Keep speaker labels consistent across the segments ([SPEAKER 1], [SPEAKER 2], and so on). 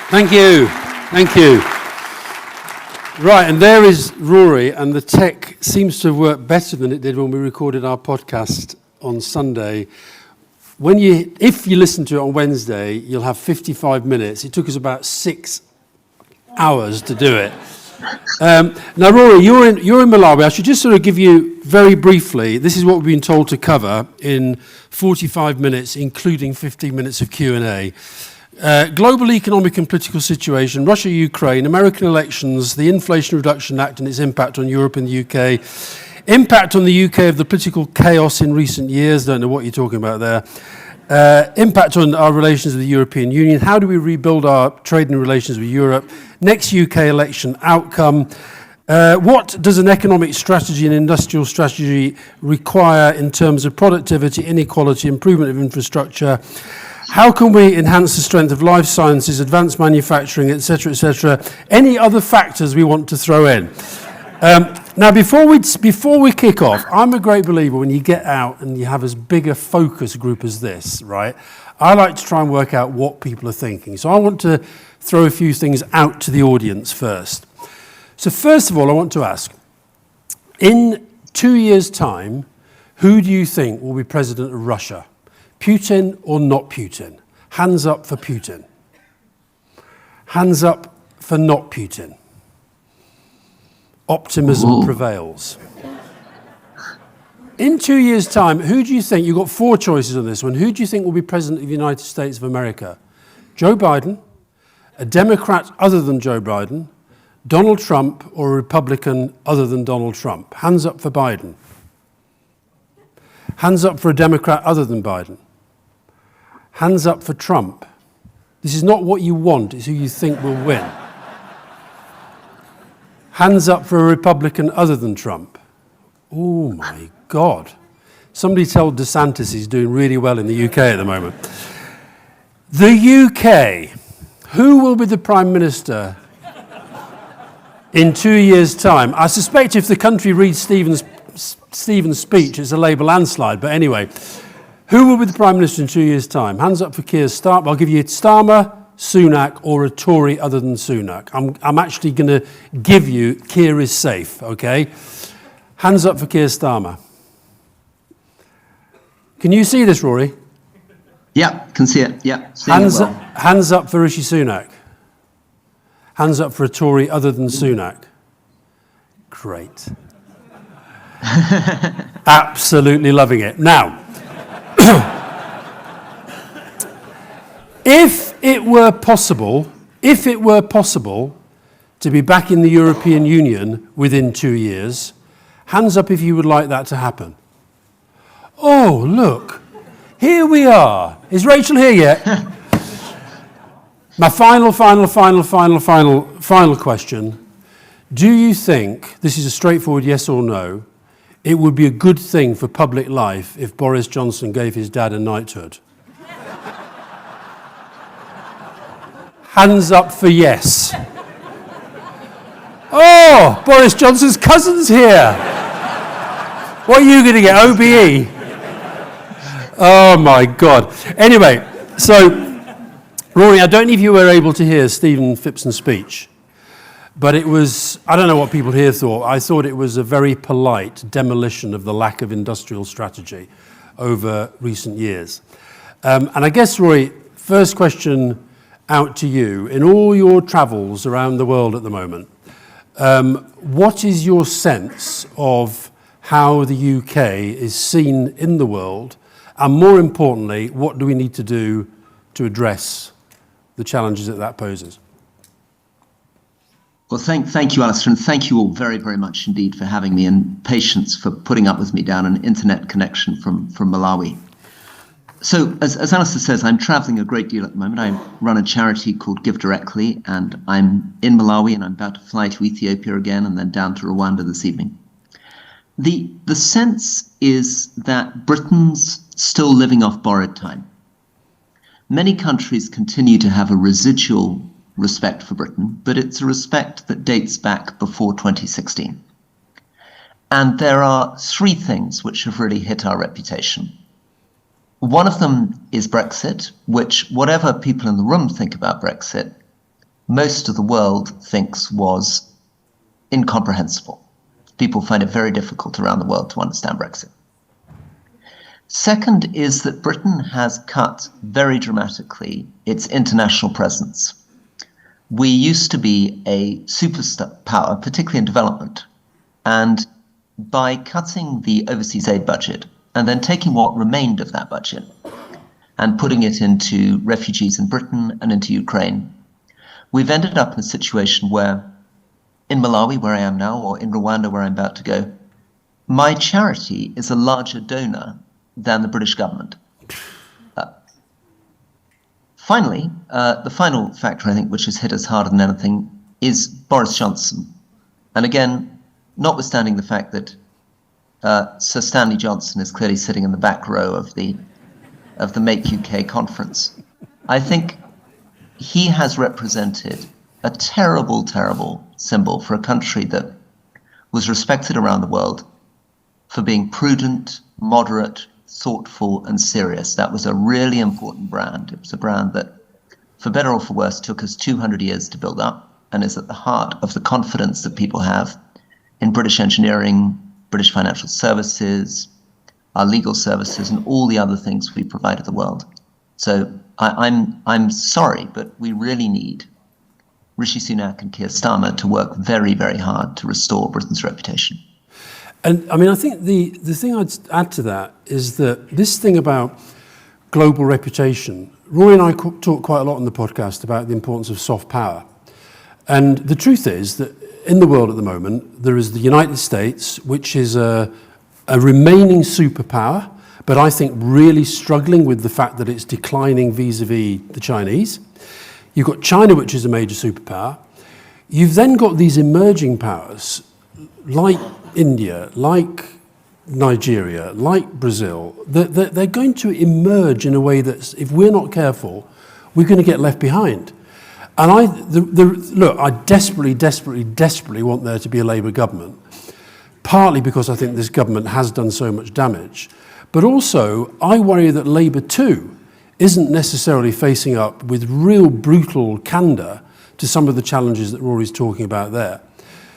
[SPEAKER 1] Thank you. Thank you. Right, and there is Rory, and the tech seems to have worked better than it did when we recorded our podcast on Sunday. If you listen to it on Wednesday, you'll have 55 minutes. It took us about 6 hours to do it. Now, Rory, you're in Malawi. I should just sort of give you very briefly, this is what we've been told to cover in 45 minutes, including 15 minutes of Q&A. Global economic and political situation, Russia, Ukraine, American elections, the Inflation Reduction Act and its impact on Europe and the UK, impact on the UK of the political chaos in recent years, don't know what you're talking about there, impact on our relations with the European Union, how do we rebuild our trading relations with Europe, next UK election outcome, what does an economic strategy and industrial strategy require in terms of productivity, inequality, improvement of infrastructure, how can we enhance the strength of life sciences, advanced manufacturing, etc., any other factors we want to throw in. Now, before we kick off, I'm a great believer when you get out and you have as big a focus group as this, right? I like to try and work out what people are thinking. So I want to throw a few things out to the audience first. So first of all, I want to ask, in 2 years' time, who do you think will be president of Russia? Putin or not Putin? Hands up for Putin. Hands up for not Putin. Optimism prevails. In 2 years' time, who do you think, you've got 4 choices on this one, who do you think will be president of the United States of America? Joe Biden, a Democrat other than Joe Biden, Donald Trump, or a Republican other than Donald Trump? Hands up for Biden. Hands up for a Democrat other than Biden. Hands up for Trump. This is not what you want, it's who you think will win. Hands up for a Republican other than Trump. Oh my God. Somebody told DeSantis he's doing really well in the UK at the moment. The UK. Who will be the Prime Minister in 2 years' time? I suspect if the country reads Stephen's speech, it's a Labour landslide, but anyway. Who will be the Prime Minister in 2 years' time? Hands up for Keir Starmer. I'll give you Starmer, Sunak, or a Tory other than Sunak. I'm actually going to give you Keir is safe, okay? Hands up for Keir Starmer. Can you see this, Rory?
[SPEAKER 2] Yeah, can see it. Yeah,
[SPEAKER 1] hands up for Rishi Sunak. Hands up for a Tory other than Sunak. Great. Absolutely loving it. Now, if it were possible to be back in the European Union within 2 years, hands up if you would like that to happen. Oh, look, here we are. Is Rachel here yet? My final question. Do you think, this is a straightforward yes or no, it would be a good thing for public life if Boris Johnson gave his dad a knighthood? Hands up for yes. Oh, Boris Johnson's cousin's here. What are you going to get, OBE? Oh my God. Anyway, so, Rory, I don't know if you were able to hear Stephen Phippson's speech. But it was, I don't know what people here thought. I thought it was a very polite demolition of the lack of industrial strategy over recent years. And I guess, Roy, first question out to you. In all your travels around the world at the moment, what is your sense of how the UK is seen in the world? And more importantly, what do we need to do to address the challenges that poses?
[SPEAKER 2] Well, thank you, Alistair, and thank you all very, very much indeed for having me, and patience for putting up with me down an internet connection from Malawi. So, as Alistair says, I'm traveling a great deal at the moment. I run a charity called Give Directly, and I'm in Malawi, and I'm about to fly to Ethiopia again, and then down to Rwanda this evening. The sense is that Britain's still living off borrowed time. Many countries continue to have a residual respect for Britain, but it's a respect that dates back before 2016. And there are 3 things which have really hit our reputation. One of them is Brexit, which, whatever people in the room think about Brexit, most of the world thinks was incomprehensible. People find it very difficult around the world to understand Brexit. Second is that Britain has cut very dramatically its international presence. We used to be a superpower, particularly in development, and by cutting the overseas aid budget and then taking what remained of that budget and putting it into refugees in Britain and into Ukraine, we've ended up in a situation where in Malawi, where I am now, or in Rwanda, where I'm about to go, my charity is a larger donor than the British government. Finally, the final factor, I think, which has hit us harder than anything is Boris Johnson. And again, notwithstanding the fact that Sir Stanley Johnson is clearly sitting in the back row of the Make UK conference, I think he has represented a terrible, terrible symbol for a country that was respected around the world for being prudent, moderate, thoughtful, and serious. That was a really important brand. It was a brand that, for better or for worse, took us 200 years to build up and is at the heart of the confidence that people have in British engineering, British financial services, our legal services, and all the other things we provide to the world. So I'm sorry, but we really need Rishi Sunak and Keir Starmer to work very, very hard to restore Britain's reputation.
[SPEAKER 1] And I mean, I think the thing I'd add to that is that this thing about global reputation, Rory and I talk quite a lot on the podcast about the importance of soft power. And the truth is that in the world at the moment, there is the United States, which is a remaining superpower, but I think really struggling with the fact that it's declining vis-a-vis the Chinese. You've got China, which is a major superpower. You've then got these emerging powers like India, like Nigeria, like Brazil. They're going to emerge in a way that, if we're not careful, we're going to get left behind. And look, I desperately want there to be a Labour government, partly because I think this government has done so much damage, but also I worry that Labour too isn't necessarily facing up with real brutal candour to some of the challenges that Rory's talking about there.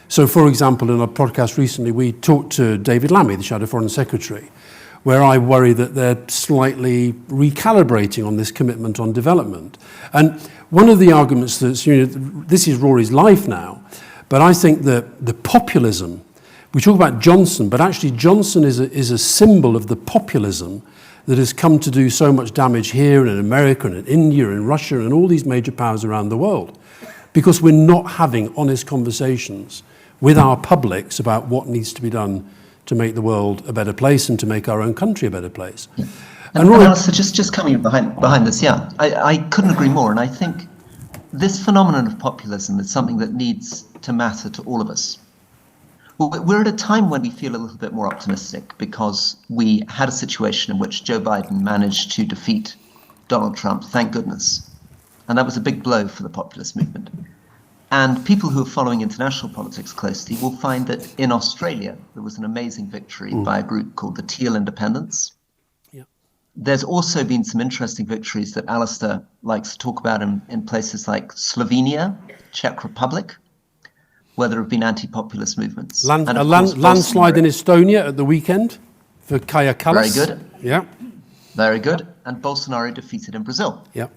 [SPEAKER 1] So, for example, in our podcast recently, we talked to David Lammy, the Shadow Foreign Secretary, where I worry that they're slightly recalibrating on this commitment on development. And one of the arguments that's, this is Rory's life now, but I think that the populism, we talk about Johnson, but actually Johnson is a symbol of the populism that has come to do so much damage here and in America and in India and Russia and all these major powers around the world, because we're not having honest conversations with our publics about what needs to be done to make the world a better place and to make our own country a better place.
[SPEAKER 2] Yeah. And Rory, Alistair, just coming behind this, yeah, I couldn't agree more. And I think this phenomenon of populism is something that needs to matter to all of us. We're at a time when we feel a little bit more optimistic because we had a situation in which Joe Biden managed to defeat Donald Trump, thank goodness. And that was a big blow for the populist movement. And people who are following international politics closely will find that in Australia, there was an amazing victory by a group called the Teal Independents. Yeah. There's also been some interesting victories that Alistair likes to talk about in places like Slovenia, Czech Republic, where there have been anti-populist movements.
[SPEAKER 1] Landslide in Estonia at the weekend for Kaja Kallas.
[SPEAKER 2] Very good.
[SPEAKER 1] Yeah.
[SPEAKER 2] Very good. And Bolsonaro defeated in Brazil.
[SPEAKER 1] Yeah.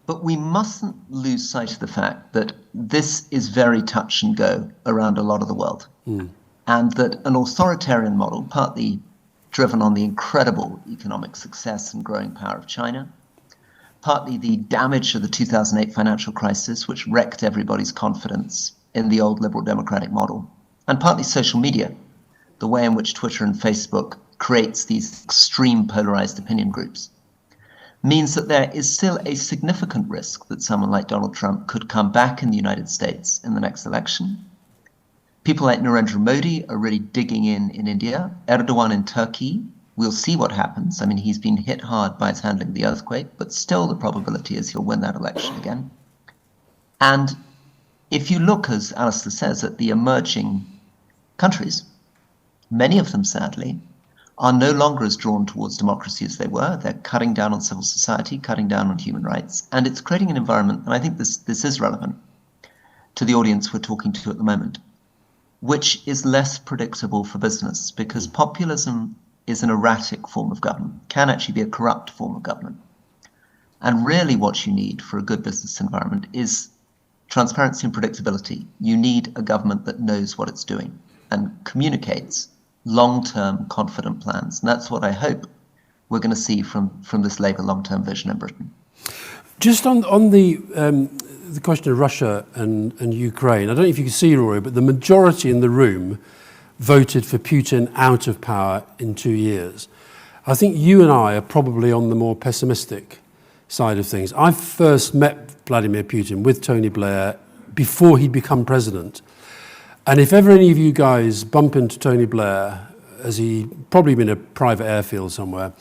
[SPEAKER 2] But we mustn't lose sight of the fact that this is very touch and go around a lot of the world. And that an authoritarian model, partly driven on the incredible economic success and growing power of China, partly the damage of the 2008 financial crisis, which wrecked everybody's confidence in the old liberal democratic model, and partly social media, the way in which Twitter and Facebook creates these extreme polarized opinion groups, means that there is still a significant risk that someone like Donald Trump could come back in the United States in the next election. People like Narendra Modi are really digging in India. Erdogan in Turkey, we'll see what happens. I mean, he's been hit hard by his handling of the earthquake, but still the probability is he'll win that election again. And if you look, as Alistair says, at the emerging countries, many of them, sadly, are no longer as drawn towards democracy as they were. They're cutting down on civil society, cutting down on human rights, and it's creating an environment, and I think this is relevant to the audience we're talking to at the moment, which is less predictable for business, because populism is an erratic form of government, can actually be a corrupt form of government. And really what you need for a good business environment is transparency and predictability. You need a government that knows what it's doing and communicates long-term confident plans. And that's what I hope we're going to see from this Labour long-term vision in Britain.
[SPEAKER 1] Just on the question of Russia and Ukraine, I don't know if you can see, Rory, but the majority in the room voted for Putin out of power in 2 years. I think you and I are probably on the more pessimistic side of things. I first met Vladimir Putin with Tony Blair before he'd become president. And if ever any of you guys bump into Tony Blair, as he probably been in a private airfield somewhere,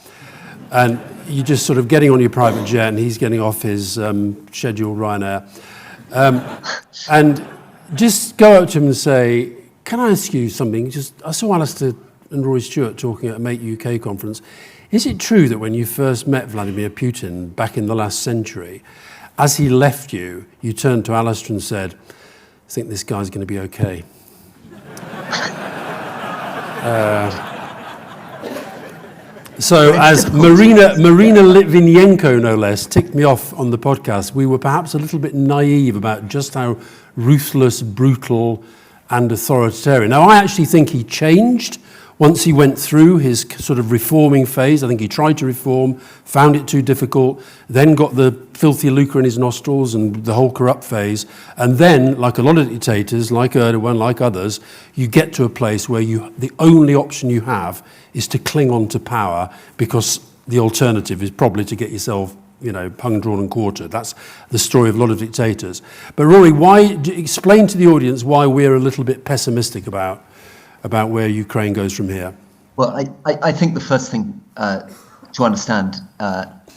[SPEAKER 1] and you're just sort of getting on your private jet and he's getting off his scheduled Ryanair, and just go up to him and say, can I ask you something? I saw Alistair and Rory Stewart talking at a Make UK conference. Is it true that when you first met Vladimir Putin back in the last century, as he left you, you turned to Alistair and said, I think this guy's going to be okay? So as Marina Litvinenko, no less, ticked me off on the podcast, we were perhaps a little bit naive about just how ruthless, brutal and authoritarian. Now, I actually think he changed once he went through his sort of reforming phase. I think he tried to reform, found it too difficult, then got the filthy lucre in his nostrils and the whole corrupt phase. And then, like a lot of dictators, like Erdogan, like others, you get to a place where the only option you have is to cling on to power, because the alternative is probably to get yourself, hung, drawn and quartered. That's the story of a lot of dictators. But Rory, explain to the audience why we're a little bit pessimistic about where Ukraine goes from here.
[SPEAKER 2] Well, I think the first thing to understand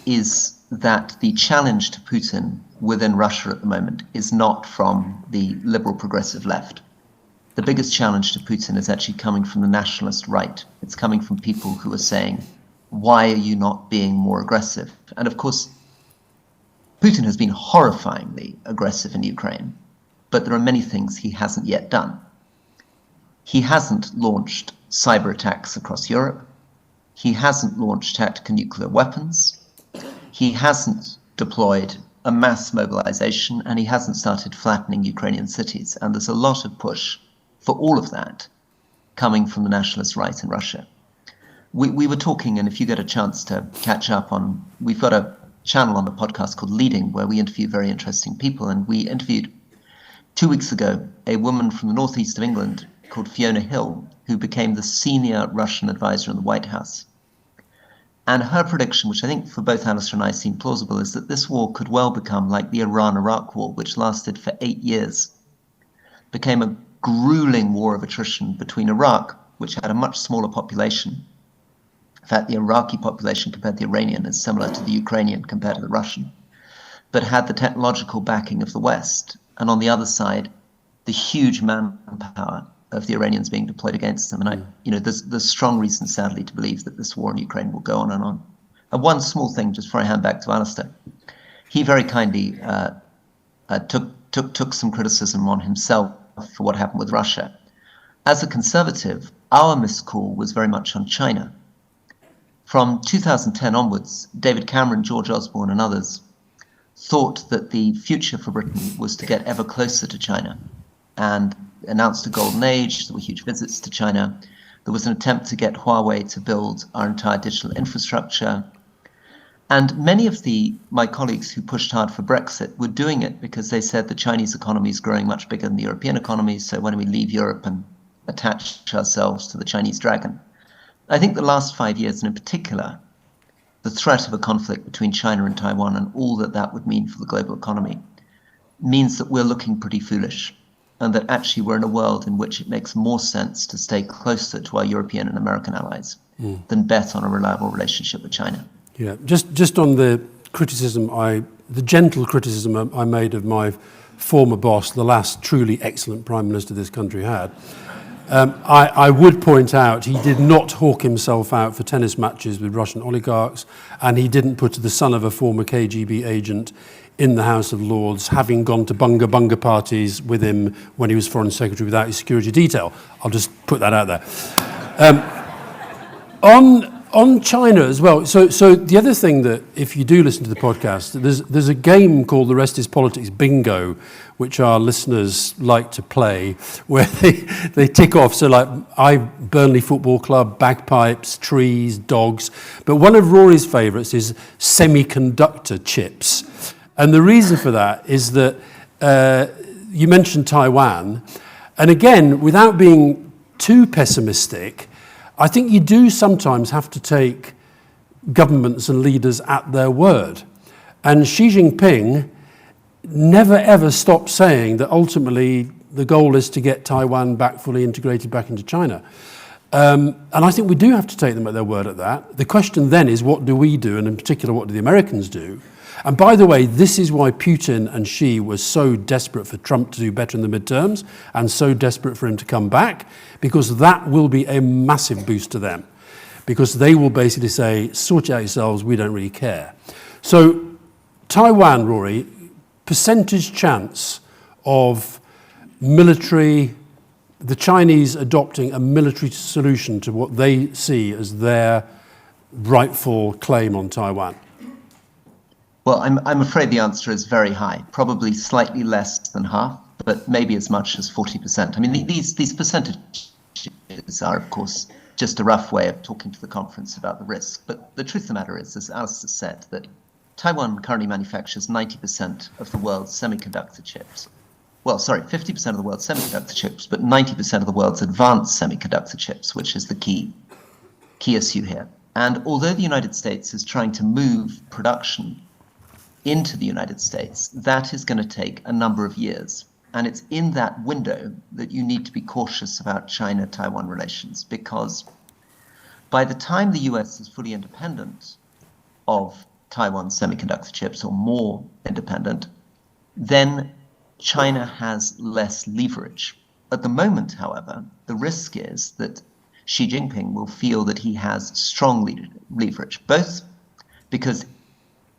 [SPEAKER 2] is that the challenge to Putin within Russia at the moment is not from the liberal progressive left. The biggest challenge to Putin is actually coming from the nationalist right. It's coming from people who are saying, why are you not being more aggressive? And of course, Putin has been horrifyingly aggressive in Ukraine, but there are many things he hasn't yet done. He hasn't launched cyber attacks across Europe. He hasn't launched tactical nuclear weapons. He hasn't deployed a mass mobilization, and he hasn't started flattening Ukrainian cities. And there's a lot of push for all of that coming from the nationalist right in Russia. We were talking, and if you get a chance to catch up on, we've got a channel on the podcast called Leading, where we interview very interesting people. And we interviewed 2 weeks ago a woman from the northeast of England called Fiona Hill, who became the senior Russian advisor in the White House. And her prediction, which I think for both Alistair and I seem plausible, is that this war could well become like the Iran-Iraq war, which lasted for 8 years, became a grueling war of attrition between Iraq, which had a much smaller population. In fact, the Iraqi population compared to the Iranian is similar to the Ukrainian compared to the Russian, but had the technological backing of the West. And on the other side, the huge manpower of the Iranians being deployed against them. And there's strong reason, sadly, to believe that this war in Ukraine will go on and on. And one small thing, just before I hand back to Alistair, he very kindly took some criticism on himself for what happened with Russia. As a conservative, our missed call was very much on China. From 2010 onwards, David Cameron, George Osborne and others thought that the future for Britain was to get ever closer to China, and announced a golden age. There were huge visits to China. There was an attempt to get Huawei to build our entire digital infrastructure. And many of my colleagues who pushed hard for Brexit were doing it because they said the Chinese economy is growing much bigger than the European economy, so why don't we leave Europe and attach ourselves to the Chinese dragon? I think the last 5 years, and in particular, the threat of a conflict between China and Taiwan and all that would mean for the global economy means that we're looking pretty foolish, and that actually we're in a world in which it makes more sense to stay closer to our European and American allies than bet on a reliable relationship with China.
[SPEAKER 1] Yeah, just on the criticism, the gentle criticism I made of my former boss, the last truly excellent Prime Minister this country had. I would point out he did not hawk himself out for tennis matches with Russian oligarchs, and he didn't put the son of a former KGB agent in the House of Lords, having gone to bunga bunga parties with him when he was Foreign Secretary without his security detail. I'll just put that out there. On China as well, so the other thing that, if you do listen to the podcast, there's a game called The Rest is Politics Bingo, which our listeners like to play, where they tick off, so like Burnley Football Club, bagpipes, trees, dogs, but one of Rory's favourites is semiconductor chips. And the reason for that is that you mentioned Taiwan, and again, without being too pessimistic, I think you do sometimes have to take governments and leaders at their word. And Xi Jinping never ever stopped saying that ultimately the goal is to get Taiwan back fully integrated back into China. And I think we do have to take them at their word at that. The question then is, what do we do? And in particular, what do the Americans do? And by the way, this is why Putin and Xi were so desperate for Trump to do better in the midterms and so desperate for him to come back, because that will be a massive boost to them, because they will basically say, sort it out yourselves, we don't really care. So Taiwan, Rory, percentage chance of the Chinese adopting a military solution to what they see as their rightful claim on Taiwan?
[SPEAKER 2] Well, I'm afraid the answer is very high, probably slightly less than half, but maybe as much as 40%. I mean, these percentages are, of course, just a rough way of talking to the conference about the risk. But the truth of the matter is, as Alistair said, that Taiwan currently manufactures 90% of the world's semiconductor chips. Well, sorry, 50% of the world's semiconductor chips, but 90% of the world's advanced semiconductor chips, which is the key issue here. And although the United States is trying to move production into the United States, that is going to take a number of years. And it's in that window that you need to be cautious about China-Taiwan relations, because by the time the US is fully independent of Taiwan semiconductor chips, or more independent, then China has less leverage. At the moment, however, the risk is that Xi Jinping will feel that he has strong leverage, both because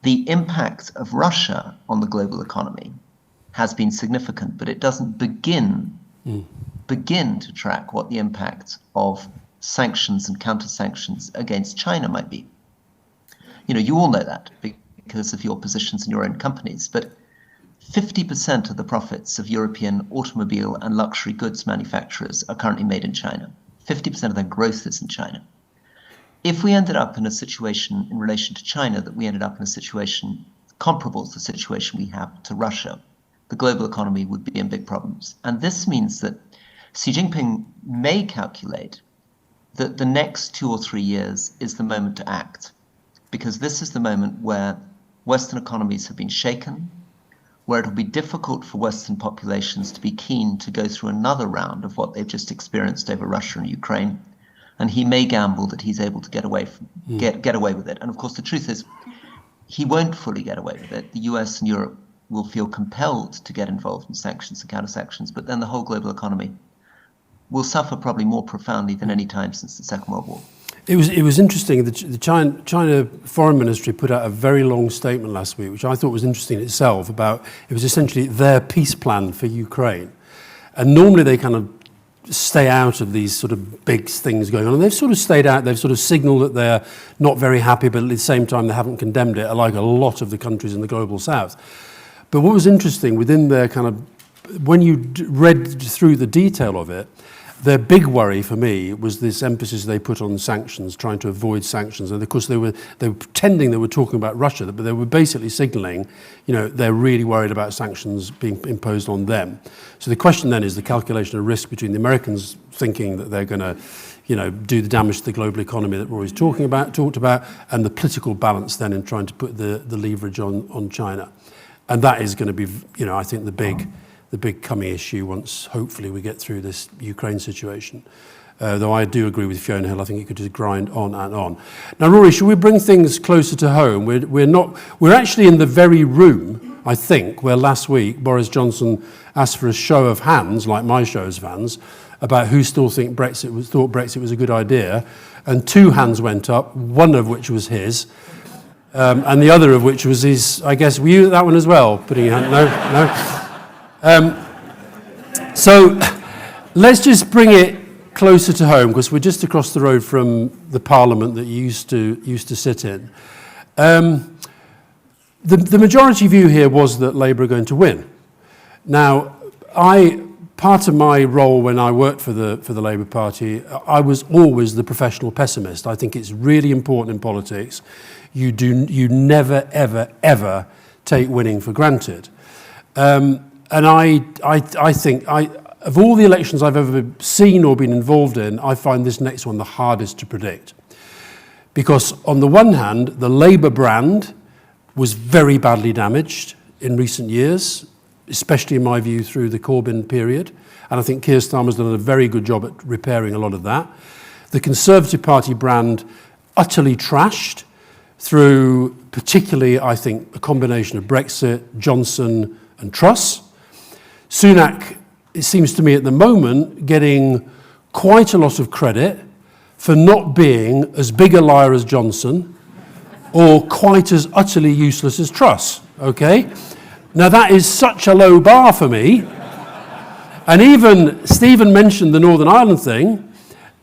[SPEAKER 2] the impact of Russia on the global economy has been significant, but it doesn't begin to track what the impact of sanctions and counter-sanctions against China might be. You know, you all know that because of your positions in your own companies, but 50% of the profits of European automobile and luxury goods manufacturers are currently made in China. 50% of their growth is in China. If we ended up in a situation in relation to China that we ended up in a situation comparable to the situation we have to Russia, the global economy would be in big problems. And this means that Xi Jinping may calculate that the next 2 or 3 years is the moment to act, because this is the moment where Western economies have been shaken, where it will be difficult for Western populations to be keen to go through another round of what they've just experienced over Russia and Ukraine. And he may gamble that he's able to get away with it. And of course, the truth is, he won't fully get away with it. The US and Europe will feel compelled to get involved in sanctions and counter-sanctions, but then the whole global economy will suffer probably more profoundly than any time since the Second World War.
[SPEAKER 1] It was interesting. The China Foreign Ministry put out a very long statement last week, which I thought was interesting in itself, about it was essentially their peace plan for Ukraine. And normally they kind of stay out of these sort of big things going on. And they've sort of stayed out. They've sort of signaled that they're not very happy, but at the same time they haven't condemned it, like a lot of the countries in the global south. But what was interesting within their kind of, when you read through the detail of it, their big worry for me was this emphasis they put on sanctions, trying to avoid sanctions. And of course they were pretending they were talking about Russia, but they were basically signaling, you know, they're really worried about sanctions being imposed on them. So the question then is the calculation of risk between the Americans thinking that they're going to, you know, do the damage to the global economy that Rory's talked about, and the political balance then in trying to put the leverage on China. And that is going to be, you know, I think the big coming issue once hopefully we get through this Ukraine situation. Though I do agree with Fiona Hill, I think it could just grind on and on. Now, Rory, should we bring things closer to home? We're actually in the very room, I think, where last week Boris Johnson asked for a show of hands, like my shows of hands, about who still thought Brexit was a good idea, and 2 hands went up, one of which was his, and the other of which was his. I guess were you at that one as well? Putting your hand? No. So let's just bring it closer to home, because we're just across the road from the Parliament that you used to sit in. The majority view here was that Labour are going to win. Now, part of my role when I worked for the Labour Party, I was always the professional pessimist. I think it's really important in politics. You never, ever, ever take winning for granted. And I think of all the elections I've ever seen or been involved in, I find this next one the hardest to predict. Because on the one hand, the Labour brand was very badly damaged in recent years, especially in my view through the Corbyn period. And I think Keir Starmer's done a very good job at repairing a lot of that. The Conservative Party brand utterly trashed through particularly, I think, a combination of Brexit, Johnson and Truss. Sunak, it seems to me at the moment, getting quite a lot of credit for not being as big a liar as Johnson or quite as utterly useless as Truss, okay? Now that is such a low bar for me. And even Stephen mentioned the Northern Ireland thing,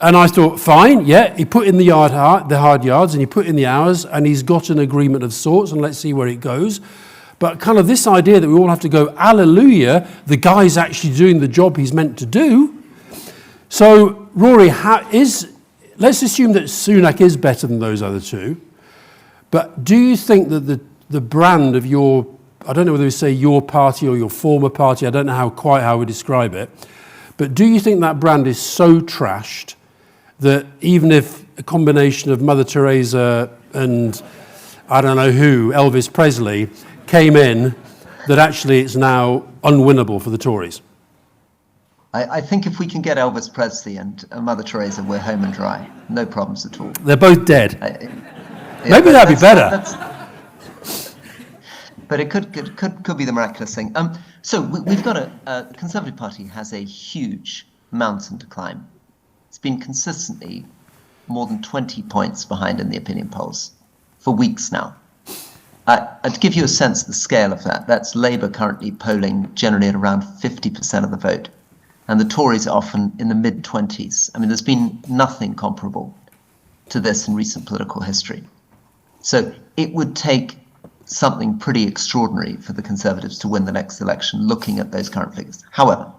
[SPEAKER 1] and I thought, fine, yeah, he put in the hard yards and he put in the hours and he's got an agreement of sorts, and let's see where it goes. But kind of this idea that we all have to go, hallelujah, the guy's actually doing the job he's meant to do. So, Rory, let's assume that Sunak is better than those other two, but do you think that the brand of your, I don't know whether we say your party or your former party, I don't know quite how we describe it, but do you think that brand is so trashed that even if a combination of Mother Teresa and I don't know who, Elvis Presley, came in, that actually it's now unwinnable for the Tories?
[SPEAKER 2] I think if we can get Elvis Presley and Mother Teresa, we're home and dry. No problems at all.
[SPEAKER 1] They're both dead.
[SPEAKER 2] Yeah,
[SPEAKER 1] maybe that'd be better.
[SPEAKER 2] But it could be the miraculous thing. So we've got the Conservative Party has a huge mountain to climb. It's been consistently more than 20 points behind in the opinion polls for weeks now. To give you a sense of the scale of that, that's Labour currently polling generally at around 50% of the vote, and the Tories are often in the mid-20s. I mean, there's been nothing comparable to this in recent political history. So it would take something pretty extraordinary for the Conservatives to win the next election, looking at those current figures. However,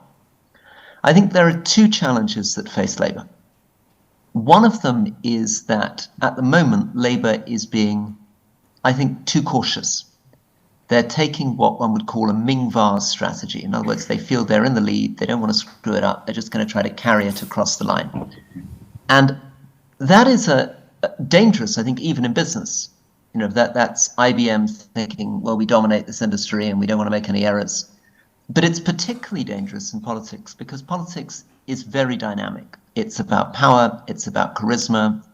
[SPEAKER 2] I think there are 2 challenges that face Labour. One of them is that at the moment, Labour is being, I think, too cautious. They're taking what one would call a Ming vase strategy. In other words, they feel they're in the lead, they don't want to screw it up, they're just going to try to carry it across the line. And that is dangerous, I think, even in business. You know, that's IBM thinking, well, we dominate this industry and we don't want to make any errors. But it's particularly dangerous in politics because politics is very dynamic. It's about power, it's about charisma,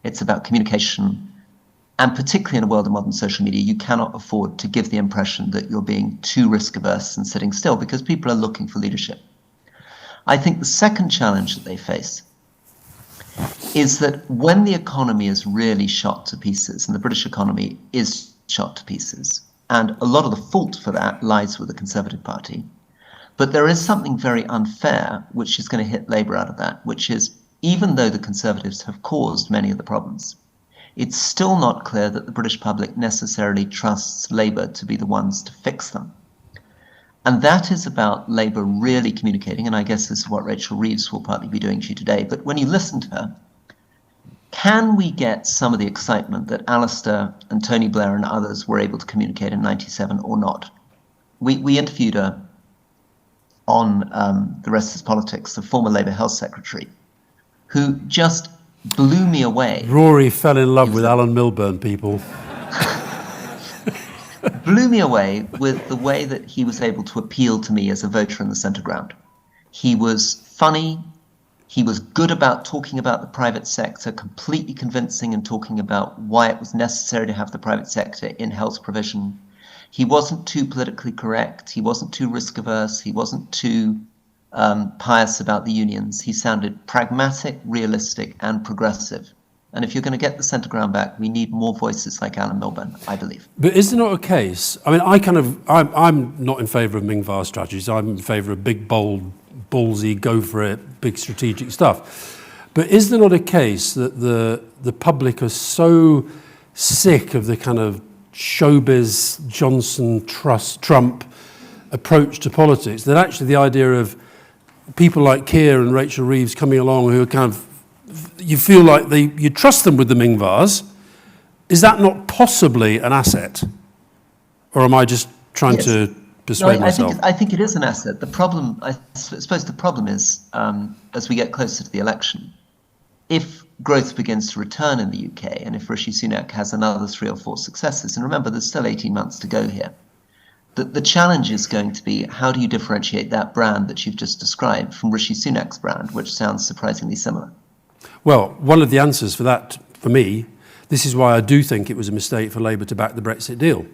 [SPEAKER 2] it's about communication. And particularly in a world of modern social media, you cannot afford to give the impression that you're being too risk averse and sitting still because people are looking for leadership. I think the second challenge that they face is that when the economy is really shot to pieces, and the British economy is shot to pieces, and a lot of the fault for that lies with the Conservative Party, but there is something very unfair which is going to hit Labour out of that, which is even though the Conservatives have caused many of the problems, it's still not clear that the British public necessarily trusts Labour to be the ones to fix them. And that is about Labour really communicating, and I guess this is what Rachel Reeves will partly be doing to you today, but when you listen to her, can we get some of the excitement that Alistair and Tony Blair and others were able to communicate in '97 or not? We interviewed her on The Rest is Politics, the former Labour Health Secretary, who just blew me away.
[SPEAKER 1] Rory fell in love with Alan Milburn, people.
[SPEAKER 2] Blew me away with the way that he was able to appeal to me as a voter in the centre ground. He was funny. He was good about talking about the private sector, completely convincing and talking about why it was necessary to have the private sector in health provision. He wasn't too politically correct. He wasn't too risk averse. He wasn't too pious about the unions. He sounded pragmatic, realistic, and progressive. And if you're going to get the centre ground back, we need more voices like Alan Milburn, I believe.
[SPEAKER 1] But is there not a case? I mean, I'm not in favour of Ming-Var strategies. I'm in favour of big, bold, ballsy, go for it, big strategic stuff. But is there not a case that the public are so sick of the kind of showbiz, Johnson, Trump approach to politics that actually the idea of people like Keir and Rachel Reeves coming along who are kind of, you feel like you trust them with the Ming-Vars, is that not possibly an asset? Or am I just trying to persuade myself?
[SPEAKER 2] I think it is an asset. The problem, I suppose the problem is, as we get closer to the election, if growth begins to return in the UK and if Rishi Sunak has another 3 or 4 successes, and remember there's still 18 months to go here, the challenge is going to be how do you differentiate that brand that you've just described from Rishi Sunak's brand, which sounds surprisingly similar?
[SPEAKER 1] Well, one of the answers for that, for me, this is why I do think it was a mistake for Labour to back the Brexit deal.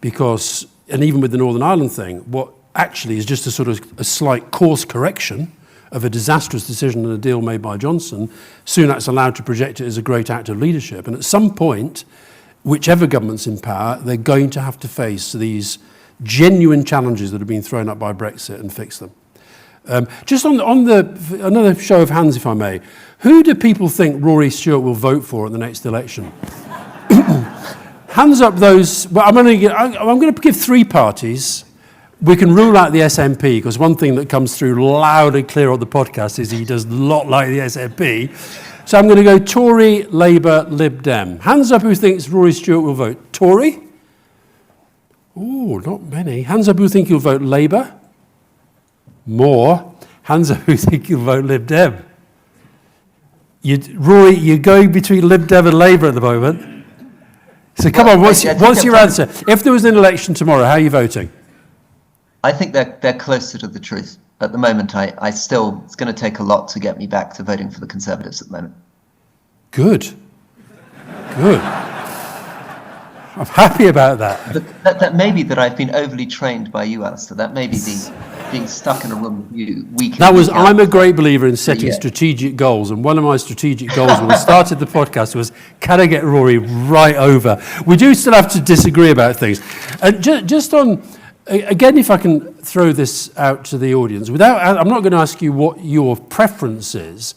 [SPEAKER 1] Because, and even with the Northern Ireland thing, what actually is just a sort of a slight course correction of a disastrous decision and a deal made by Johnson, Sunak's allowed to project it as a great act of leadership. And at some point, whichever government's in power, they're going to have to face these genuine challenges that have been thrown up by Brexit and fix them. Just on another show of hands, if I may, who do people think Rory Stewart will vote for at the next election? Hands up those. Well, I'm going to give 3 parties. We can rule out the SNP because one thing that comes through loud and clear on the podcast is he does not like the SNP. So I'm going to go Tory, Labour, Lib Dem. Hands up who thinks Rory Stewart will vote Tory. Oh, not many. Hands up who think he'll vote Labour. More. Hands up who think he'll vote Lib Dem. Rory, you're going between Lib Dem and Labour at the moment. So come on, what's your answer? If there was an election tomorrow, how are you voting?
[SPEAKER 2] I think they're closer to the truth. At the moment, I still, it's going to take a lot to get me back to voting for the Conservatives at the moment.
[SPEAKER 1] Good. I'm happy about that.
[SPEAKER 2] But that may be that I've been overly trained by you, Alistair. That may be being stuck in a room with you week in, week out. I'm
[SPEAKER 1] a great believer in setting strategic goals, and one of my strategic goals when we started the podcast was, can I get Rory right over? We do still have to disagree about things. And just on, again, if I can throw this out to the audience, I'm not going to ask you what your preference is,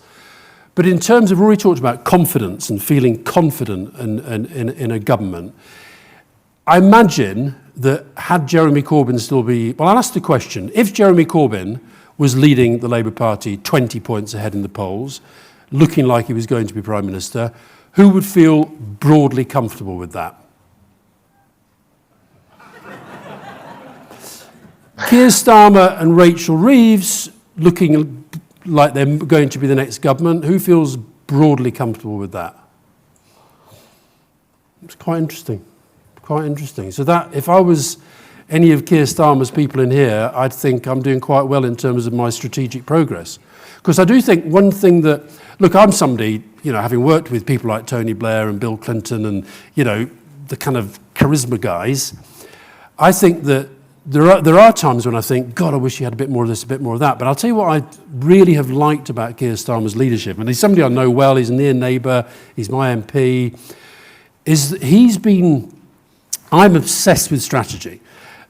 [SPEAKER 1] but in terms of, Rory talked about confidence and feeling confident in a government. I imagine that had Jeremy Corbyn still well, I'll ask the question. If Jeremy Corbyn was leading the Labour Party 20 points ahead in the polls, looking like he was going to be Prime Minister, who would feel broadly comfortable with that? Keir Starmer and Rachel Reeves looking like they're going to be the next government. Who feels broadly comfortable with that? It's quite interesting. So that, if I was any of Keir Starmer's people in here, I'd think I'm doing quite well in terms of my strategic progress. Because I do think one thing that, look, I'm somebody, having worked with people like Tony Blair and Bill Clinton and, the kind of charisma guys, I think that there are times when I think, God, I wish he had a bit more of this, a bit more of that. But I'll tell you what I really have liked about Keir Starmer's leadership, and he's somebody I know well, he's a near neighbour, he's my MP, is I'm obsessed with strategy.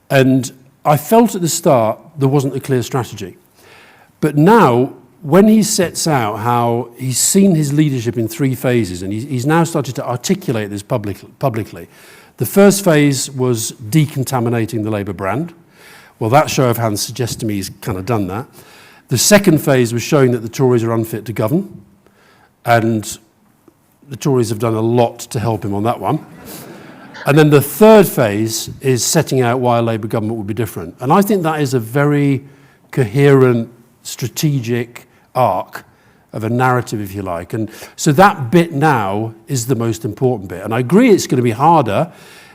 [SPEAKER 1] And I felt at the start there wasn't a clear strategy. But now, when he sets out how he's seen his leadership in 3 phases, and he's now started to articulate this publicly. The first phase was decontaminating the Labour brand. Well, that show of hands suggests to me he's kind of done that. The second phase was showing that the Tories are unfit to govern. And the Tories have done a lot to help him on that one. And then the third phase is setting out why a Labour government would be different. And I think that is a very coherent, strategic arc of a narrative, if you like. And so that bit now is the most important bit. And I agree it's going to be harder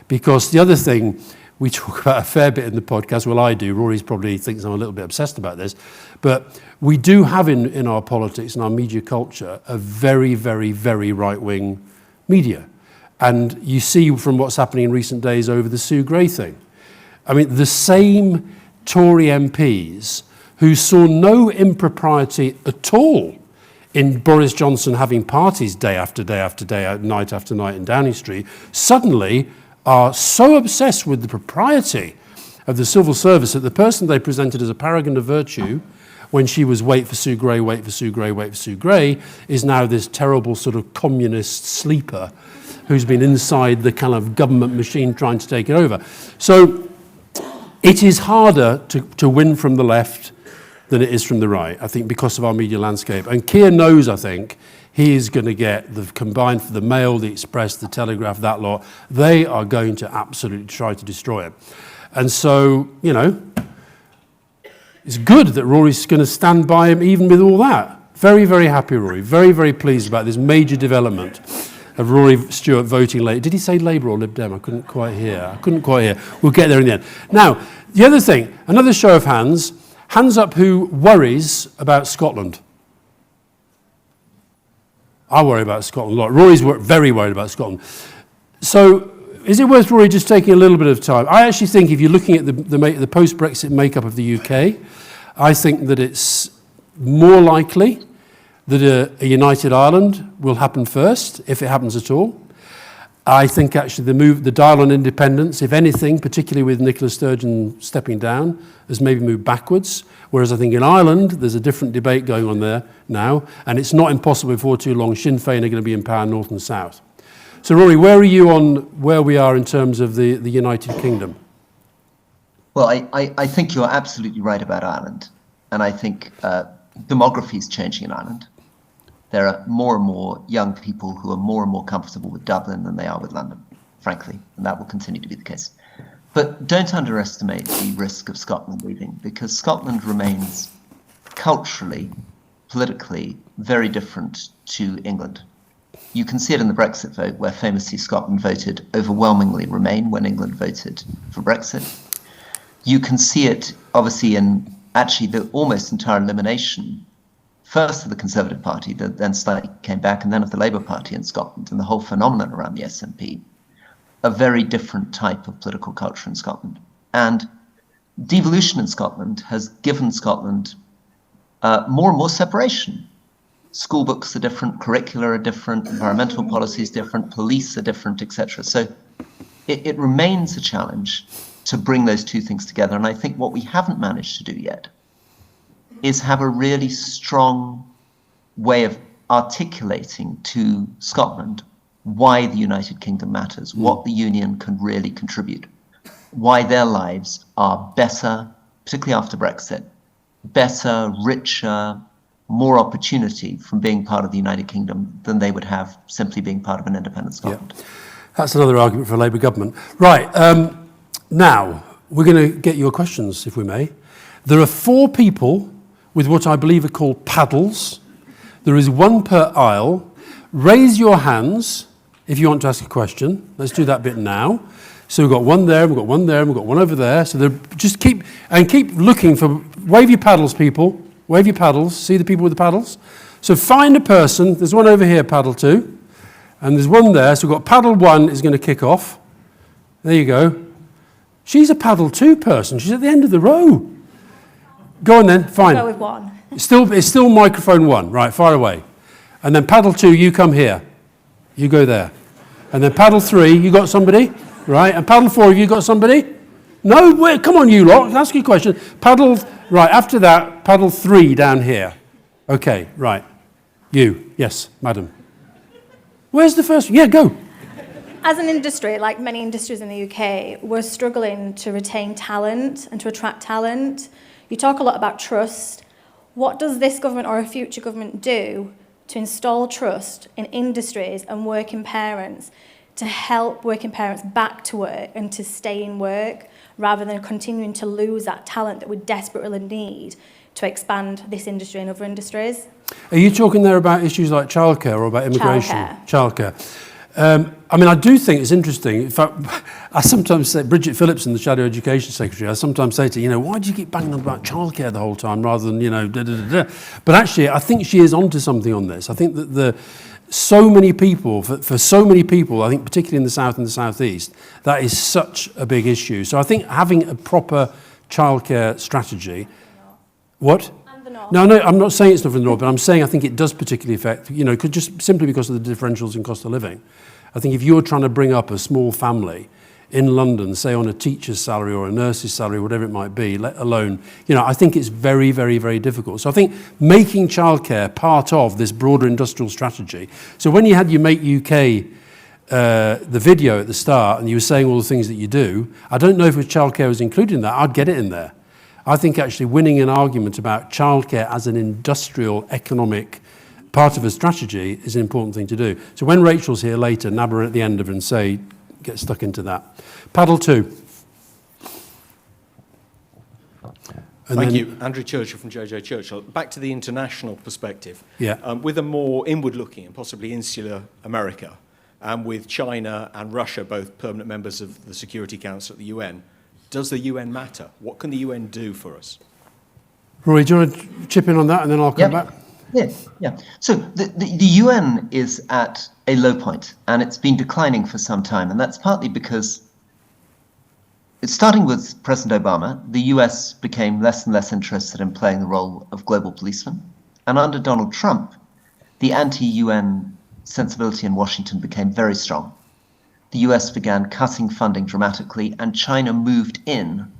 [SPEAKER 1] because the other thing we talk about a fair bit in the podcast, well, I do, Rory probably thinks I'm a little bit obsessed about this, but we do have in our politics and our media culture a very, very, very right-wing media. And you see from what's happening in recent days over the Sue Gray thing. I mean, the same Tory MPs who saw no impropriety at all in Boris Johnson having parties day after day after day, night after night in Downing Street, suddenly are so obsessed with the propriety of the civil service that the person they presented as a paragon of virtue when she was wait for Sue Gray, wait for Sue Gray, wait for Sue Gray, is now this terrible sort of communist sleeper who's been inside the kind of government machine trying to take it over. So it is harder to win from the left than it is from the right, I think, because of our media landscape. And Keir knows, I think, he is going to get the combined for the Mail, the Express, the Telegraph, that lot. They are going to absolutely try to destroy it. And so, you know, it's good that Rory's going to stand by him even with all that. Very, very happy, Rory. Very, very pleased about this major development of Rory Stewart voting late. Did he say Labour or Lib Dem? I couldn't quite hear. We'll get there in the end. Now, the other thing, another show of hands. Hands up who worries about Scotland. I worry about Scotland a lot. Rory's very worried about Scotland. So is it worth Rory just taking a little bit of time? I actually think if you're looking at the post-Brexit makeup of the UK, I think that it's more likely that a united Ireland will happen first, if it happens at all. I think actually the dial on independence, if anything, particularly with Nicola Sturgeon stepping down, has maybe moved backwards. Whereas I think in Ireland, there's a different debate going on there now, and it's not impossible before too long Sinn Féin are going to be in power north and south. So Rory, where are you on where we are in terms of the United Kingdom?
[SPEAKER 2] Well, I think you're absolutely right about Ireland. And I think demography is changing in Ireland. There are more and more young people who are more and more comfortable with Dublin than they are with London, frankly, and that will continue to be the case. But don't underestimate the risk of Scotland leaving, because Scotland remains culturally, politically, very different to England. You can see it in the Brexit vote, where famously Scotland voted overwhelmingly Remain when England voted for Brexit. You can see it, obviously, in actually the almost entire elimination first of the Conservative Party, that then slightly came back, and then of the Labour Party in Scotland, and the whole phenomenon around the SNP, a very different type of political culture in Scotland. And devolution in Scotland has given Scotland more and more separation. School books are different, curricula are different, environmental policy is different, police are different, etc. So it remains a challenge to bring those two things together. And I think what we haven't managed to do yet is have a really strong way of articulating to Scotland why the United Kingdom matters, what the Union can really contribute, why their lives are better, particularly after Brexit, better, richer, more opportunity from being part of the United Kingdom than they would have simply being part of an independent Scotland.
[SPEAKER 1] Yeah. That's another argument for a Labour government. Right, now we're going to get your questions, if we may. There are 4 people with what I believe are called paddles. There is 1 per aisle. Raise your hands if you want to ask a question. Let's do that bit now. So we've got 1 there, we've got 1 there, and we've got 1 over there. So just keep looking for, wave your paddles, people. Wave your paddles. See the people with the paddles? So find a person. There's 1 over here, paddle 2. And there's 1 there. So we've got paddle 1 is going to kick off. There you go. She's a paddle 2 person. She's at the end of the row. Go on then, fine.
[SPEAKER 3] I'll go with 1.
[SPEAKER 1] It's still microphone 1, right, far away. And then paddle 2, you come here. You go there. And then paddle 3, you got somebody? Right, and paddle 4, have you got somebody? No, wait, come on you lot, ask your question. Paddle, right, after that, paddle 3 down here. Okay, right. You, yes, madam. Where's the first one? Yeah, go.
[SPEAKER 3] As an industry, like many industries in the UK, we're struggling to retain talent and to attract talent. You talk a lot about trust. What does this government or a future government do to install trust in industries and working parents to help working parents back to work and to stay in work rather than continuing to lose that talent that we desperately need to expand this industry and other industries?
[SPEAKER 1] Are you talking there about issues like childcare or about immigration? Childcare. I mean, I do think it's interesting. In fact, I sometimes say, Bridget Phillipson, the Shadow Education Secretary, I sometimes say to her, why do you keep banging on about childcare the whole time rather than, da-da-da-da. But actually, I think she is onto something on this. I think that so many people, for so many people, I think particularly in the South and the South East, that is such a big issue. So I think having a proper childcare strategy, What?
[SPEAKER 3] And the North.
[SPEAKER 1] No, I'm not saying it's not for the North, but I'm saying I think it does particularly affect, just simply because of the differentials in cost of living. I think if you're trying to bring up a small family in London, say on a teacher's salary or a nurse's salary, whatever it might be, let alone, I think it's very, very, very difficult. So I think making childcare part of this broader industrial strategy. So when you had your Make UK, the video at the start, and you were saying all the things that you do, I don't know if childcare was included in that. I'd get it in there. I think actually winning an argument about childcare as an industrial, economic part of a strategy is an important thing to do. So when Rachel's here later, nab her at the end of it and say, get stuck into that. Paddle 2.
[SPEAKER 4] Thank you. Andrew Churchill from JJ Churchill. Back to the international perspective.
[SPEAKER 1] Yeah.
[SPEAKER 4] With a more inward-looking and possibly insular America, and with China and Russia both permanent members of the Security Council at the UN, does the UN matter? What can the UN do for us?
[SPEAKER 1] Rory, do you want to chip in on that and then I'll come back?
[SPEAKER 2] Yeah. So the UN is at a low point, and it's been declining for some time, and that's partly because, starting with President Obama, the US became less and less interested in playing the role of global policeman, and under Donald Trump, the anti-UN sensibility in Washington became very strong. The US began cutting funding dramatically, and China moved in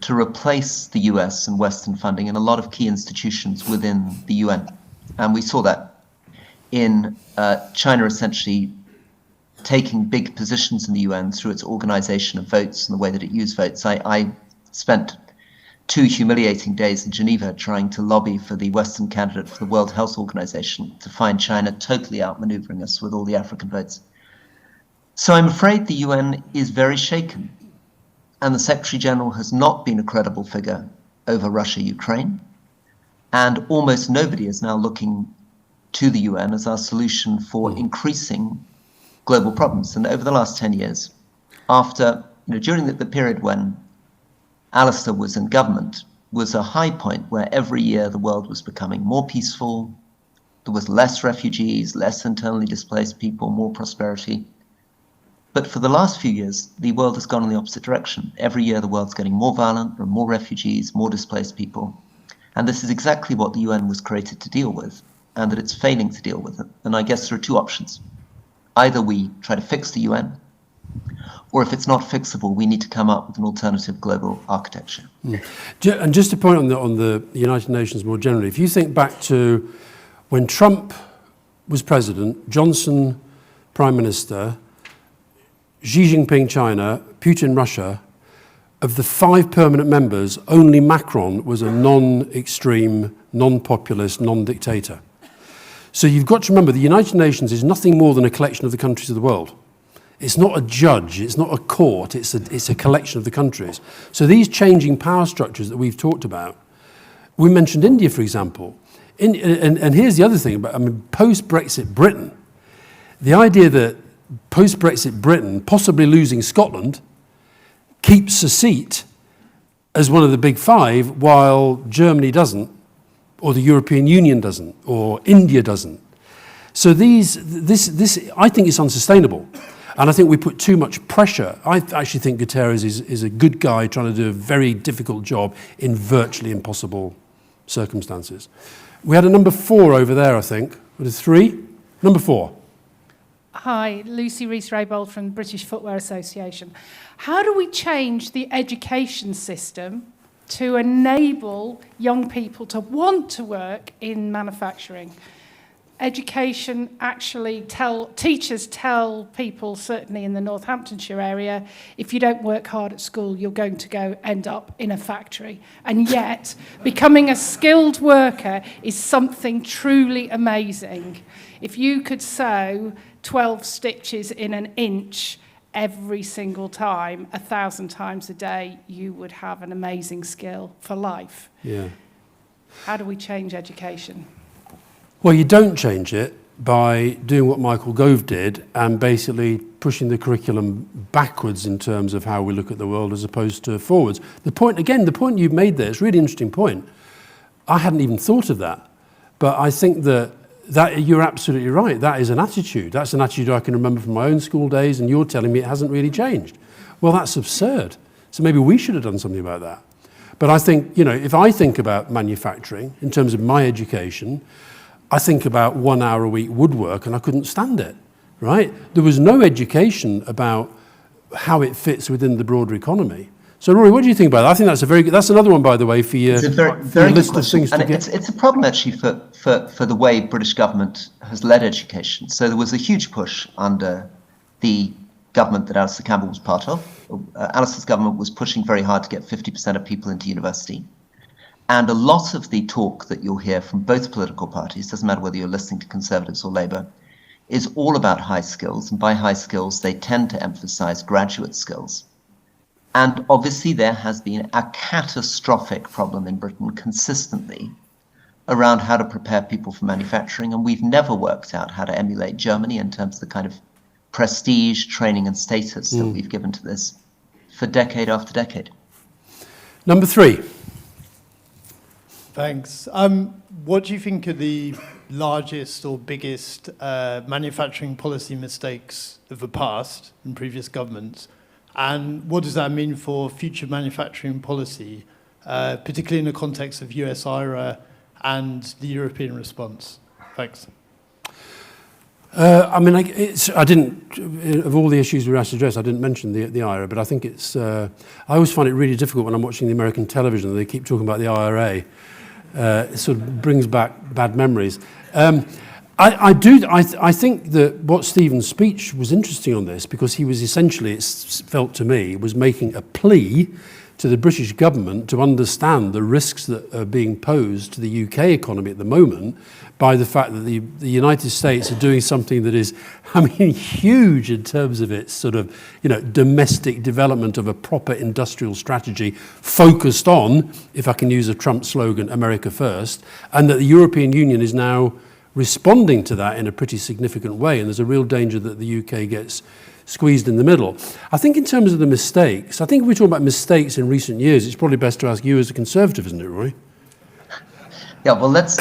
[SPEAKER 2] to replace the US and Western funding in a lot of key institutions within the UN. And we saw that in China essentially taking big positions in the UN through its organization of votes and the way that it used votes. I spent 2 humiliating days in Geneva trying to lobby for the Western candidate for the World Health Organization to find China totally outmaneuvering us with all the African votes. So I'm afraid the UN is very shaken, and the Secretary General has not been a credible figure over Russia-Ukraine. And almost nobody is now looking to the UN as our solution for increasing global problems. And over the last 10 years, during the period when Alistair was in government, was a high point where every year the world was becoming more peaceful, there was less refugees, less internally displaced people, more prosperity. But for the last few years, the world has gone in the opposite direction. Every year the world's getting more violent, there are more refugees, more displaced people. And this is exactly what the UN was created to deal with, and that it's failing to deal with it. And I guess there are 2 options. Either we try to fix the UN, or if it's not fixable, we need to come up with an alternative global architecture.
[SPEAKER 1] And just to point on the United Nations more generally, if you think back to when Trump was president, Johnson prime minister, Xi Jinping China, Putin Russia, of the 5 permanent members, only Macron was a non-extreme, non-populist, non-dictator. So you've got to remember the United Nations is nothing more than a collection of the countries of the world. It's not a judge, it's not a court, it's a collection of the countries. So these changing power structures that we've talked about, we mentioned India, for example. And here's the other thing, post-Brexit Britain, the idea that post-Brexit Britain, possibly losing Scotland, keeps a seat as one of the big 5 while Germany doesn't, or the European Union doesn't, or India doesn't. So this I think is unsustainable. And I think we put too much pressure. I actually think Guterres is a good guy trying to do a very difficult job in virtually impossible circumstances. We had a number 4 over there, I think. What is 3? Number 4.
[SPEAKER 5] Hi, Lucy Rees-Raybould from the British Footwear Association. How do we change the education system to enable young people to want to work in manufacturing? Education teachers tell people, certainly in the Northamptonshire area, if you don't work hard at school, you're going to end up in a factory. And yet, becoming a skilled worker is something truly amazing. If you could sew 12 stitches in an inch every single time, 1,000 times a day, you would have an amazing skill for life.
[SPEAKER 1] Yeah.
[SPEAKER 5] How do we change education?
[SPEAKER 1] Well, you don't change it by doing what Michael Gove did and basically pushing the curriculum backwards in terms of how we look at the world as opposed to forwards. The point you've made there is a really interesting point. I hadn't even thought of that. But I think that you're absolutely right. That is an attitude. That's an attitude I can remember from my own school days, and you're telling me it hasn't really changed. Well, that's absurd. So maybe we should have done something about that. But I think, if I think about manufacturing in terms of my education, I think about 1 hour a week woodwork and I couldn't stand it, right? There was no education about how it fits within the broader economy. So, Rory, what do you think about that? I think that's another one, by the way, for your,
[SPEAKER 2] it's a very,
[SPEAKER 1] for
[SPEAKER 2] very
[SPEAKER 1] your list
[SPEAKER 2] good
[SPEAKER 1] of things
[SPEAKER 2] question.
[SPEAKER 1] to
[SPEAKER 2] And
[SPEAKER 1] get.
[SPEAKER 2] it's a problem actually for the way British government has led education. So there was a huge push under the government that Alistair Campbell was part of. Alistair's government was pushing very hard to get 50% of people into university. And a lot of the talk that you'll hear from both political parties, doesn't matter whether you're listening to Conservatives or Labour, is all about high skills. And by high skills, they tend to emphasise graduate skills. And obviously there has been a catastrophic problem in Britain consistently around how to prepare people for manufacturing. And we've never worked out how to emulate Germany in terms of the kind of prestige, training and status that we've given to this for decade after decade.
[SPEAKER 1] Number 3.
[SPEAKER 6] Thanks. What do you think are the largest or biggest manufacturing policy mistakes of the past in previous governments? And what does that mean for future manufacturing policy, particularly in the context of US IRA and the European response? Thanks.
[SPEAKER 1] I didn't, of all the issues we were asked to address, I didn't mention the IRA, but I think I always find it really difficult when I'm watching the American television and they keep talking about the IRA. It sort of brings back bad memories. I think that what Stephen's speech was interesting on this because he was essentially, it felt to me, was making a plea to the British government to understand the risks that are being posed to the UK economy at the moment by the fact that the United States are doing something that is, huge in terms of its sort of, domestic development of a proper industrial strategy focused on, if I can use a Trump slogan, America first, and that the European Union is now responding to that in a pretty significant way, and there's a real danger that the UK gets squeezed in the middle. I think in terms of the mistakes, I think if we're talking about mistakes in recent years, it's probably best to ask you as a Conservative, isn't it, Rory?
[SPEAKER 2] Yeah, well, let's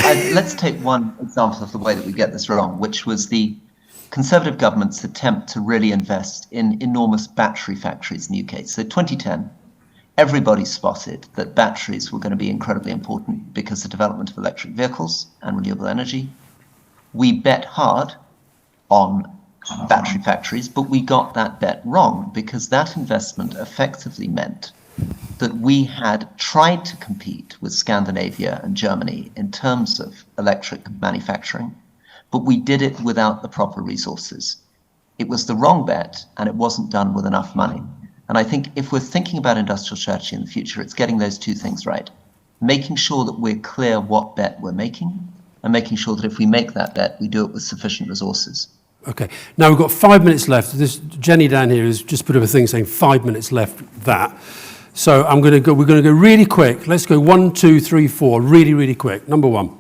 [SPEAKER 2] take one example of the way that we get this wrong, which was the Conservative government's attempt to really invest in enormous battery factories in the UK. So 2010, everybody spotted that batteries were going to be incredibly important because of the development of electric vehicles and renewable energy. We bet hard on battery factories, but we got that bet wrong because that investment effectively meant that we had tried to compete with Scandinavia and Germany in terms of electric manufacturing, but we did it without the proper resources. It was the wrong bet and it wasn't done with enough money. And I think if we're thinking about industrial strategy in the future, it's getting those two things right. Making sure that we're clear what bet we're making and making sure that if we make that bet, we do it with sufficient resources.
[SPEAKER 1] Okay. Now we've got 5 minutes left. Jenny down here has just put up a thing saying 5 minutes left. So we're going to go really quick. Let's go 1, 2, 3, 4. Really, really quick. Number 1.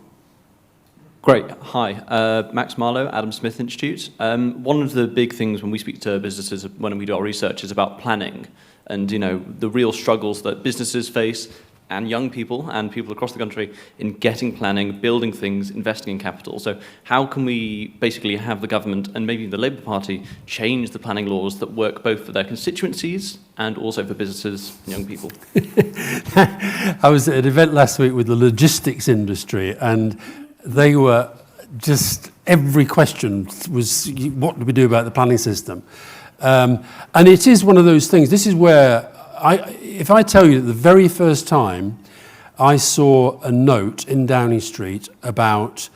[SPEAKER 7] Great. Hi, Max Marlowe, Adam Smith Institute. One of the big things when we speak to businesses, when we do our research, is about planning and the real struggles that businesses face and young people and people across the country in getting planning, building things, investing in capital. So how can we basically have the government and maybe the Labour Party change the planning laws that work both for their constituencies and also for businesses and young people?
[SPEAKER 1] I was at an event last week with the logistics industry and they were just, every question was, what do we do about the planning system? And it is one of those things, this is where, if I tell you that the very first time I saw a note in Downing Street about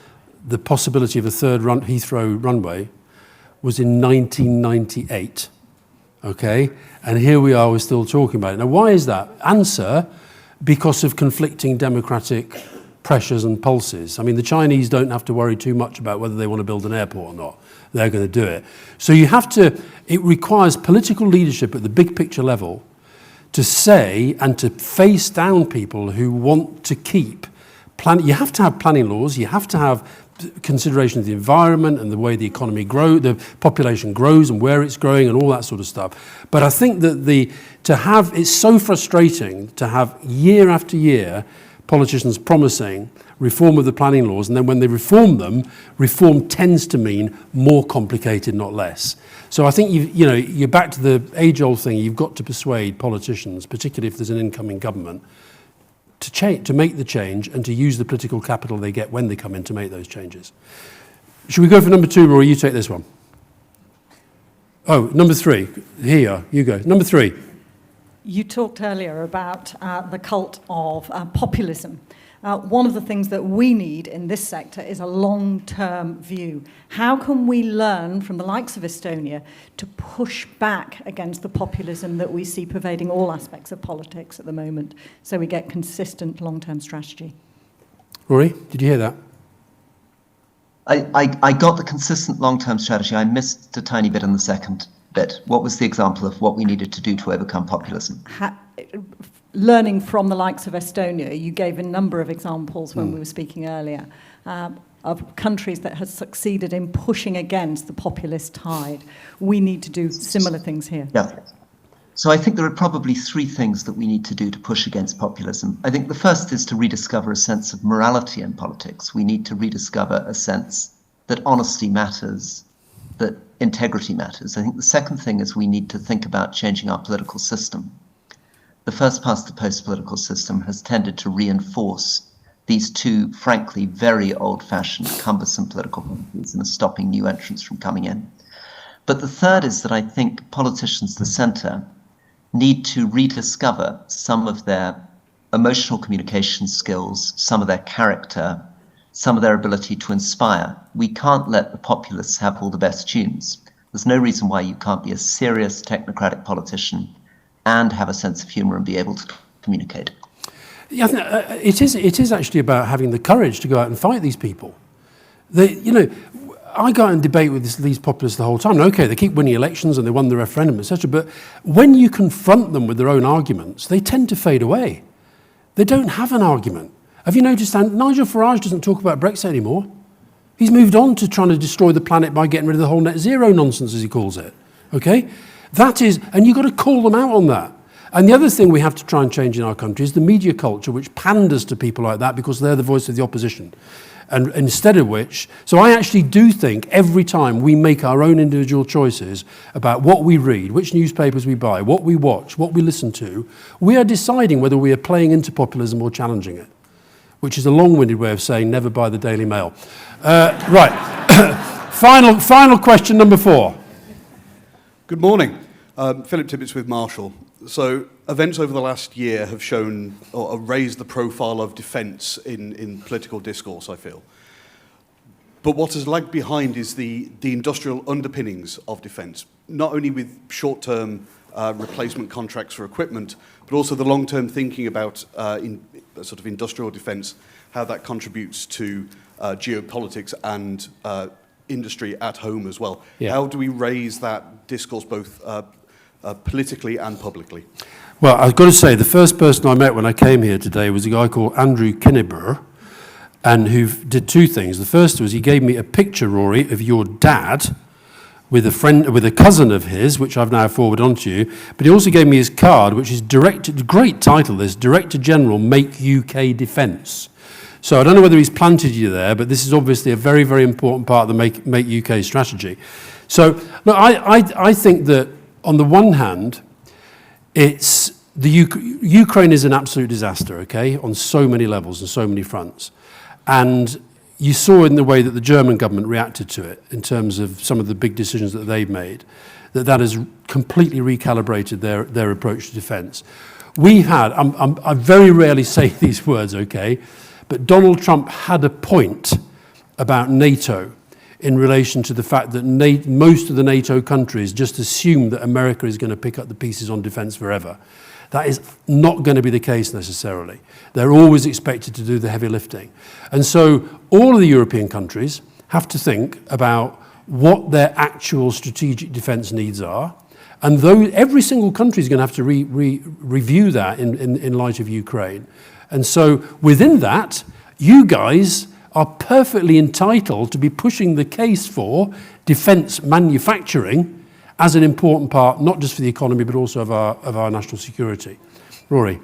[SPEAKER 1] the possibility of a third Heathrow runway was in 1998, okay? And here we are, we're still talking about it. Now, why is that? Answer, because of conflicting democratic pressures and pulses. I mean, the Chinese don't have to worry too much about whether they want to build an airport or not. They're going to do it. So it requires political leadership at the big picture level to say and to face down people who want to keep you have to have planning laws, you have to have consideration of the environment and the way the economy grows, the population grows and where it's growing and all that sort of stuff. But I think that it's so frustrating to have year after year politicians promising reform of the planning laws, and then when they reform them, reform tends to mean more complicated, not less. So I think you're back to the age-old thing. You've got to persuade politicians, particularly if there's an incoming government, to make the change and to use the political capital they get when they come in to make those changes. Should we go for number 2, Rory? You take this one. Oh, number 3. Here, you go. Number 3.
[SPEAKER 8] You talked earlier about the cult of populism. One of the things that we need in this sector is a long-term view. How can we learn from the likes of Estonia to push back against the populism that we see pervading all aspects of politics at the moment, so we get consistent long-term strategy?
[SPEAKER 1] Rory, did you hear that?
[SPEAKER 2] I got the consistent long-term strategy. I missed a tiny bit in the second bit. What was the example of what we needed to do to overcome populism?
[SPEAKER 8] Learning from the likes of Estonia, you gave a number of examples when we were speaking earlier, of countries that have succeeded in pushing against the populist tide. We need to do similar things here.
[SPEAKER 2] Yeah. So I think there are probably 3 things that we need to do to push against populism. I think the first is to rediscover a sense of morality in politics. We need to rediscover a sense that honesty matters, that integrity matters. I think the second thing is we need to think about changing our political system. The first past the post political system has tended to reinforce these 2, frankly, very old-fashioned, cumbersome political policies and are stopping new entrants from coming in. But the third is that I think politicians, the centre, need to rediscover some of their emotional communication skills, some of their character, some of their ability to inspire. We can't let the populists have all the best tunes. There's no reason why you can't be a serious technocratic politician and have a sense of humour and be able to communicate.
[SPEAKER 1] Yeah, it is actually about having the courage to go out and fight these people. I go out and debate with these populists the whole time. Okay, they keep winning elections and they won the referendum, etc. But when you confront them with their own arguments, they tend to fade away. They don't have an argument. Have you noticed that Nigel Farage doesn't talk about Brexit anymore? He's moved on to trying to destroy the planet by getting rid of the whole net zero nonsense, as he calls it. Okay? That is, and you've got to call them out on that. And the other thing we have to try and change in our country is the media culture, which panders to people like that because they're the voice of the opposition. And instead of which, so I actually do think every time we make our own individual choices about what we read, which newspapers we buy, what we watch, what we listen to, we are deciding whether we are playing into populism or challenging it, which is a long-winded way of saying never buy the Daily Mail. Right. Final question, number 4.
[SPEAKER 9] Good morning. Philip Tibbets with Marshall. So events over the last year have shown or raised the profile of defence in political discourse, I feel. But what has lagged behind is the industrial underpinnings of defence, not only with short-term replacement contracts for equipment, but also the long-term thinking about in sort of industrial defence, how that contributes to geopolitics and industry at home as well. Yeah. How do we raise that discourse both politically and publicly?
[SPEAKER 1] Well, I've got to say, the first person I met when I came here today was a guy called Andrew Kinneber, and who did 2 things. The first was he gave me a picture, Rory, of your dad with a cousin of his, which I've now forwarded on to you. But he also gave me his card, which is great title, this, Director General, Make UK Defence. So I don't know whether he's planted you there, but this is obviously a very, very important part of the Make UK strategy. So, look, I think that on the one hand, it's Ukraine is an absolute disaster, okay, on so many levels and so many fronts. And you saw in the way that the German government reacted to it in terms of some of the big decisions that they've made, that has completely recalibrated their approach to defence. I very rarely say these words, okay, but Donald Trump had a point about NATO in relation to the fact that most of the NATO countries just assume that America is going to pick up the pieces on defence forever. That is not going to be the case necessarily. They're always expected to do the heavy lifting. And so all of the European countries have to think about what their actual strategic defence needs are. And every single country is going to have to review that in light of Ukraine. And so within that, you guys are perfectly entitled to be pushing the case for defence manufacturing as an important part, not just for the economy, but also of our national security. Rory.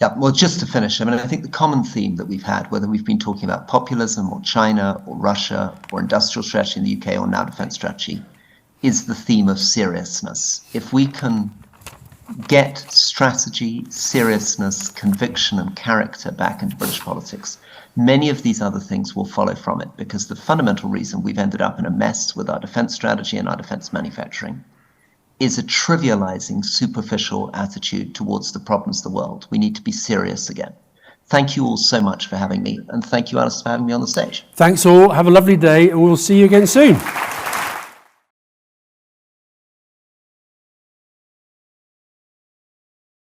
[SPEAKER 2] Yeah, well, just to finish, I think the common theme that we've had, whether we've been talking about populism or China or Russia or industrial strategy in the UK or now defence strategy, is the theme of seriousness. If we can get strategy, seriousness, conviction, and character back into British politics, many of these other things will follow from it, because the fundamental reason we've ended up in a mess with our defense strategy and our defense manufacturing is a trivializing, superficial attitude towards the problems of the world. We need to be serious again. Thank you all so much for having me, and thank you, Alistair, for having me on the stage.
[SPEAKER 1] Thanks all. Have a lovely day, and we'll see you again soon.